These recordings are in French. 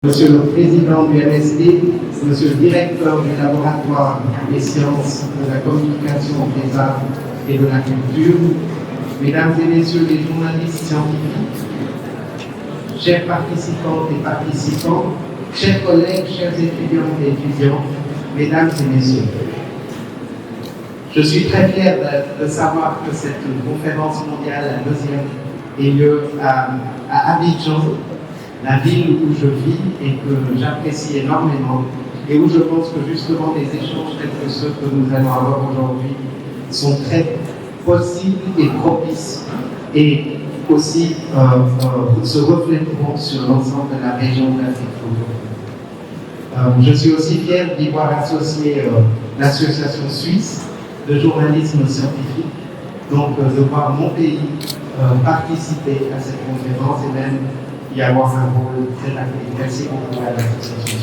Monsieur le Président du MSD, Monsieur le Directeur du Laboratoire des sciences de la communication, des arts et de la culture, Mesdames et Messieurs les journalistes scientifiques, chers participantes et participants, chers collègues, chers étudiants et étudiantes, Mesdames et Messieurs, je suis très fier de savoir que cette conférence mondiale, la deuxième, ait lieu à Abidjan, la ville où je vis et que j'apprécie énormément, et où je pense que justement les échanges tels que ceux que nous allons avoir aujourd'hui sont très possibles et propices, et aussi se reflèteront sur l'ensemble de la région de l'Afrique aujourd'hui. Je suis aussi fier d'y voir associer l'association suisse de journalisme scientifique, donc de voir mon pays participer à cette conférence et même y avoir un rôle très actif. Merci beaucoup à l'association.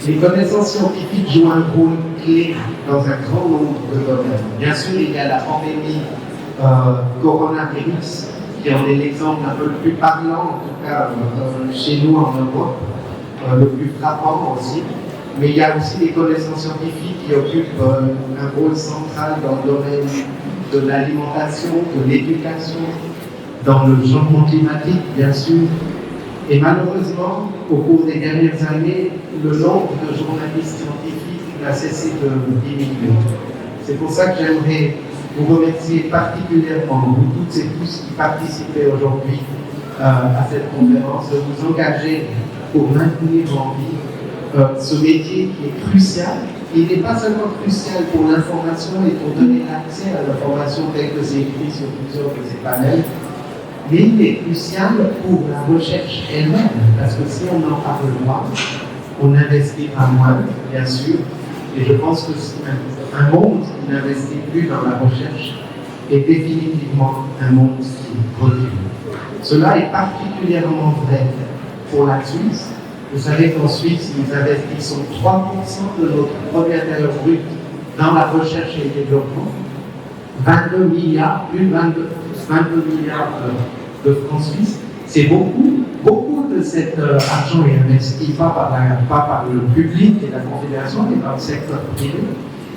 Les connaissances scientifiques jouent un rôle clé dans un grand nombre de domaines. Bien sûr, il y a la pandémie coronavirus, qui en est l'exemple un peu le plus parlant, en tout cas chez nous en Europe, le plus frappant aussi. Mais il y a aussi des connaissances scientifiques qui occupent un rôle central dans le domaine de l'alimentation, de l'éducation, dans le changement climatique, bien sûr. Et malheureusement, au cours des dernières années, le nombre de journalistes scientifiques n'a cessé de diminuer. C'est pour ça que j'aimerais vous remercier particulièrement, vous toutes et tous qui participez aujourd'hui à cette conférence, de vous engager pour maintenir en vie ce métier qui est crucial. Il n'est pas seulement crucial pour l'information et pour donner accès à l'information telle que c'est écrit sur plusieurs de ces panels, mais il est crucial pour la recherche elle-même, parce que si on en parle moins, on investira moins, bien sûr, et je pense que un monde qui n'investit plus dans la recherche est définitivement un monde qui recule. Cela est particulièrement vrai pour la Suisse. Vous savez qu'en Suisse, nous investissons 3% de notre produit intérieur brut dans la recherche et le développement, 22 milliards, plus de 22 milliards de francs suisses. C'est beaucoup. Beaucoup de cet argent est investi pas par le public et la Confédération, mais par le secteur privé.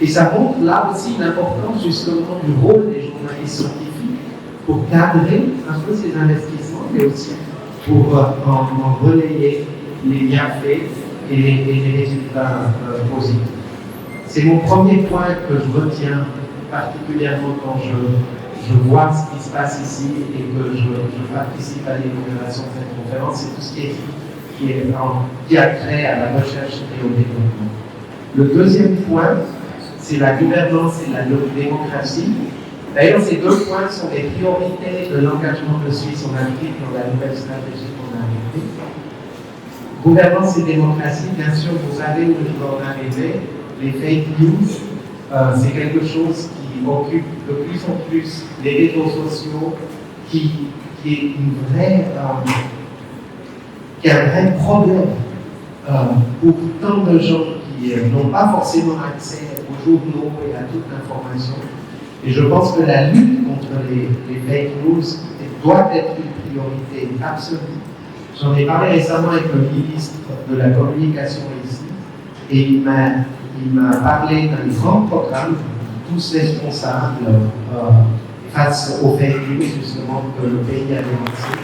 Et ça montre là aussi l'importance justement du rôle des journalistes scientifiques pour cadrer un peu ces investissements, mais aussi pour en relayer les bienfaits et les résultats positifs. C'est mon premier point que je retiens particulièrement quand je vois ce qui se passe ici et que je participe à l'élaboration de cette conférence, c'est tout ce qui a trait à la recherche et au développement. Le deuxième point, c'est la gouvernance et la démocratie. D'ailleurs, ces deux points sont les priorités de l'engagement de Suisse en Afrique dans la nouvelle stratégie qu'on a arrêtée. Gouvernance et démocratie, bien sûr, vous savez où je dois en arriver. Les fake news, c'est quelque chose qui occupe de plus en plus les réseaux sociaux, qui est qui a un vrai problème pour tant de gens qui n'ont pas forcément accès aux journaux et à toute l'information. Et je pense que la lutte contre les fake news doit être une priorité absolue. J'en ai parlé récemment avec le ministre de la Communication ici, et il m'a parlé d'un grand programme, tous responsables face aux fake news, justement, que le pays a lancé.